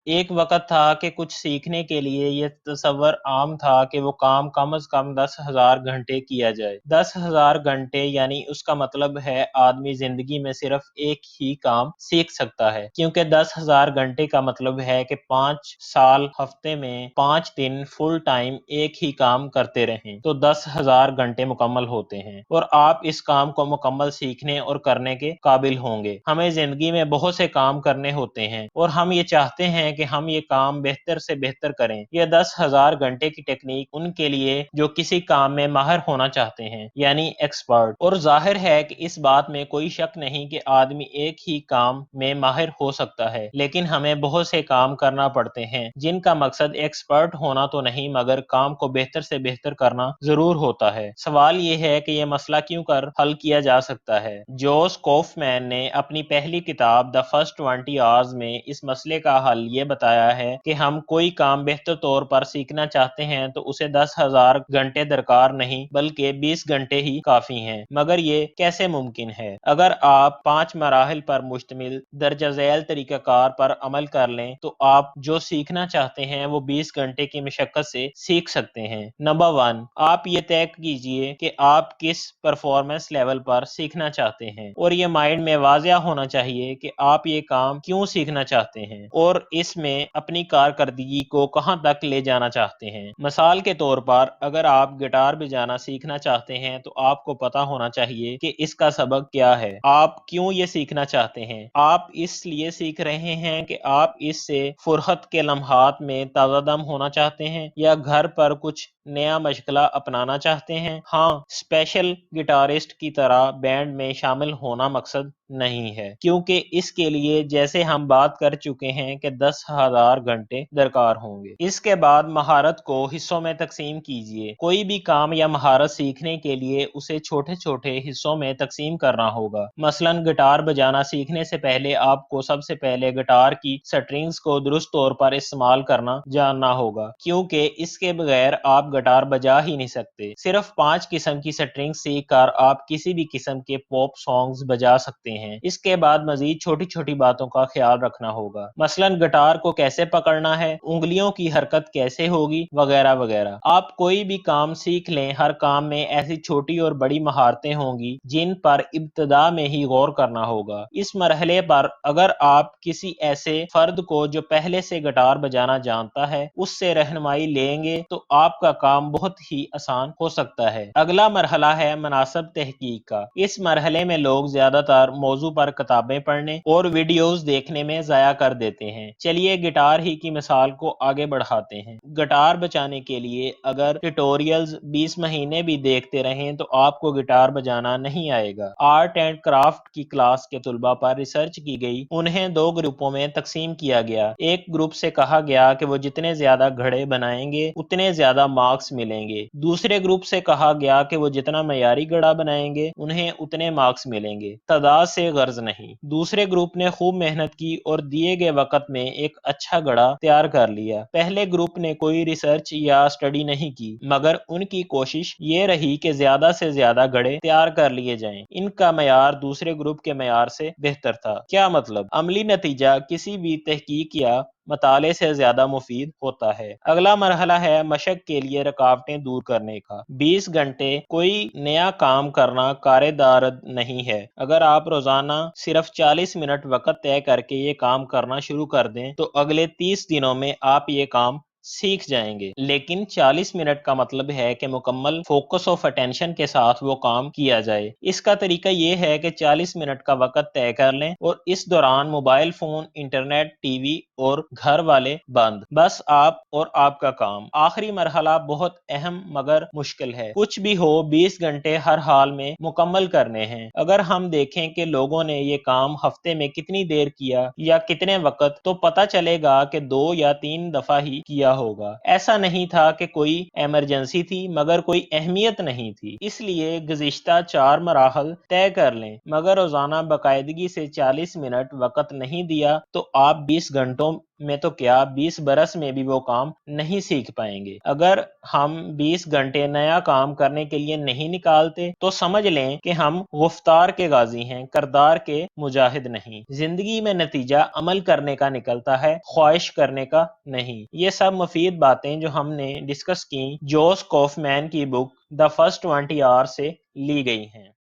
ایک وقت تھا کہ کچھ سیکھنے کے لیے یہ تصور عام تھا کہ وہ کام کم از کم 10,000 گھنٹے کیا جائے۔ 10,000 گھنٹے یعنی اس کا مطلب ہے آدمی زندگی میں صرف ایک ہی کام سیکھ سکتا ہے، کیونکہ 10,000 گھنٹے کا مطلب ہے کہ 5 سال ہفتے میں 5 دن فل ٹائم ایک ہی کام کرتے رہیں تو 10,000 گھنٹے مکمل ہوتے ہیں، اور آپ اس کام کو مکمل سیکھنے اور کرنے کے قابل ہوں گے۔ ہمیں زندگی میں بہت سے کام کرنے ہوتے ہیں اور ہم یہ چاہتے ہیں کہ ہم یہ کام بہتر سے بہتر کریں۔ یہ 10,000 گھنٹے کی ٹیکنیک ان کے لیے جو کسی کام میں ماہر ہونا چاہتے ہیں، یعنی ایکسپرٹ۔ اور ظاہر ہے کہ اس بات میں کوئی شک نہیں کہ آدمی ایک ہی کام میں ماہر ہو سکتا ہے، لیکن ہمیں بہت سے کام کرنا پڑتے ہیں جن کا مقصد ایکسپرٹ ہونا تو نہیں مگر کام کو بہتر سے بہتر کرنا ضرور ہوتا ہے۔ سوال یہ ہے کہ یہ مسئلہ کیوں کر حل کیا جا سکتا ہے۔ جوز کوفمین نے اپنی پہلی کتاب دی فرسٹ 20 آورز میں اس مسئلے کا حل یہ بتایا ہے کہ ہم کوئی کام بہتر طور پر سیکھنا چاہتے ہیں تو اسے 10,000 گھنٹے درکار نہیں بلکہ 20 گھنٹے ہی کافی ہیں۔ مگر یہ کیسے ممکن ہے؟ اگر آپ 5 مراحل پر مشتمل درجہ ذیل طریقہ کار پر عمل کر لیں تو آپ جو سیکھنا چاہتے ہیں وہ 20 گھنٹے کی مشقت سے سیکھ سکتے ہیں۔ نمبر 1، آپ یہ طے کیجئے کہ آپ کس پرفارمنس لیول پر سیکھنا چاہتے ہیں، اور یہ مائنڈ میں واضح ہونا چاہیے کہ آپ یہ کام کیوں سیکھنا چاہتے ہیں اور اس میں اپنی کارکردگی کو کہاں تک لے جانا چاہتے ہیں۔ مثال کے طور پر اگر آپ گٹار بجانا سیکھنا چاہتے ہیں تو آپ کو پتا ہونا چاہیے کہ اس کا سبق کیا ہے، آپ کیوں یہ سیکھنا چاہتے ہیں۔ آپ اس لیے سیکھ رہے ہیں کہ آپ اس سے فرحت کے لمحات میں تازہ دم ہونا چاہتے ہیں یا گھر پر کچھ نیا مشغلہ اپنانا چاہتے ہیں۔ ہاں، اسپیشل گٹارسٹ کی طرح بینڈ میں شامل ہونا مقصد نہیں ہے، کیونکہ اس کے لیے جیسے ہم بات کر چکے ہیں کہ 10,000 گھنٹے درکار ہوں گے۔ اس کے بعد مہارت کو حصوں میں تقسیم کیجئے۔ کوئی بھی کام یا مہارت سیکھنے کے لیے اسے چھوٹے چھوٹے حصوں میں تقسیم کرنا ہوگا۔ مثلا گٹار بجانا سیکھنے سے پہلے آپ کو سب سے پہلے گٹار کی سٹرنگز کو درست طور پر استعمال کرنا جاننا ہوگا، کیونکہ اس کے بغیر آپ گٹار بجا ہی نہیں سکتے۔ صرف 5 قسم کی سٹرنگ سیکھ کر آپ کسی بھی قسم کے پاپ سانگز بجا سکتے ہیں۔ اس کے بعد مزید چھوٹی چھوٹی باتوں کا خیال رکھنا ہوگا، مثلا گٹار کو کیسے پکڑنا ہے، انگلیوں کی حرکت کیسے ہوگی، وغیرہ وغیرہ۔ آپ کوئی بھی کام سیکھ لیں، ہر کام میں ایسی چھوٹی اور بڑی مہارتیں ہوں گی جن پر ابتدا میں ہی غور کرنا ہوگا۔ اس مرحلے پر اگر آپ کسی ایسے فرد کو جو پہلے سے گٹار بجانا جانتا ہے اس سے رہنمائی لیں گے تو آپ کا کام بہت ہی آسان ہو سکتا ہے۔ اگلا مرحلہ ہے مناسب تحقیق کا۔ اس مرحلے میں لوگ زیادہ تر موضوع پر کتابیں پڑھنے اور ویڈیوز دیکھنے میں ضائع کر دیتے ہیں۔ چلیے گٹار ہی کی مثال کو آگے بڑھاتے ہیں۔ گٹار بجانے کے لیے اگر ٹیوٹوریلز 20 مہینے بھی دیکھتے رہیں تو آپ کو گٹار بجانا نہیں آئے گا۔ آرٹ اینڈ کرافٹ کی کلاس کے طلباء پر ریسرچ کی گئی، انہیں 2 گروپوں میں تقسیم کیا گیا۔ ایک گروپ سے کہا گیا کہ وہ جتنے زیادہ گھڑے بنائیں گے اتنے زیادہ مارکس ملیں گے۔ دوسرے گروپ سے کہا گیا کہ وہ جتنا معیاری گھڑا بنائیں گے انہیں اتنے مارکس ملیں گے، تعداد سے غرض نہیں۔ دوسرے گروپ نے خوب محنت کی اور دیے گئے وقت میں ایک اچھا گھڑا تیار کر لیا۔ پہلے گروپ نے کوئی ریسرچ یا اسٹڈی نہیں کی، مگر ان کی کوشش یہ رہی کہ زیادہ سے زیادہ گھڑے تیار کر لیے جائیں۔ ان کا معیار دوسرے گروپ کے معیار سے بہتر تھا۔ کیا مطلب؟ عملی نتیجہ کسی بھی تحقیق یا مطالعے سے زیادہ مفید ہوتا ہے۔ اگلا مرحلہ ہے مشق کے لیے رکاوٹیں دور کرنے کا۔ 20 گھنٹے کوئی نیا کام کرنا کار دارد نہیں ہے۔ اگر آپ روزانہ صرف 40 منٹ وقت طے کر کے یہ کام کرنا شروع کر دیں تو اگلے 30 دنوں میں آپ یہ کام سیکھ جائیں گے۔ لیکن 40 منٹ کا مطلب ہے کہ مکمل فوکس آف اٹینشن کے ساتھ وہ کام کیا جائے۔ اس کا طریقہ یہ ہے کہ 40 منٹ کا وقت طے کر لیں اور اس دوران mobile phone, internet, T V اور گھر والے بند، بس آپ اور آپ کا کام۔ آخری مرحلہ بہت اہم مگر مشکل ہے۔ کچھ بھی ہو 20 گھنٹے ہر حال میں مکمل کرنے ہیں۔ اگر ہم دیکھیں کہ لوگوں نے یہ کام ہفتے میں کتنی دیر کیا یا کتنے وقت تو پتہ چلے گا کہ 2 یا 3 دفعہ ہی کیا ہوگا۔ ایسا نہیں تھا کہ کوئی ایمرجنسی تھی مگر کوئی اہمیت نہیں تھی۔ اس لیے گزشتہ 4 مراحل طے کر لیں، مگر روزانہ باقاعدگی سے 40 منٹ وقت نہیں دیا تو آپ 20 گھنٹوں میں تو کیا 20 برس میں بھی وہ کام نہیں سیکھ پائیں گے۔ اگر ہم 20 گھنٹے نیا کام کرنے کے لیے نہیں نکالتے تو سمجھ لیں کہ ہم گفتار کے غازی ہیں، کردار کے مجاہد نہیں۔ زندگی میں نتیجہ عمل کرنے کا نکلتا ہے، خواہش کرنے کا نہیں۔ یہ سب مفید باتیں جو ہم نے ڈسکس کی جوس کوفمین کی بک دی فرسٹ 20 آور سے لی گئی ہیں۔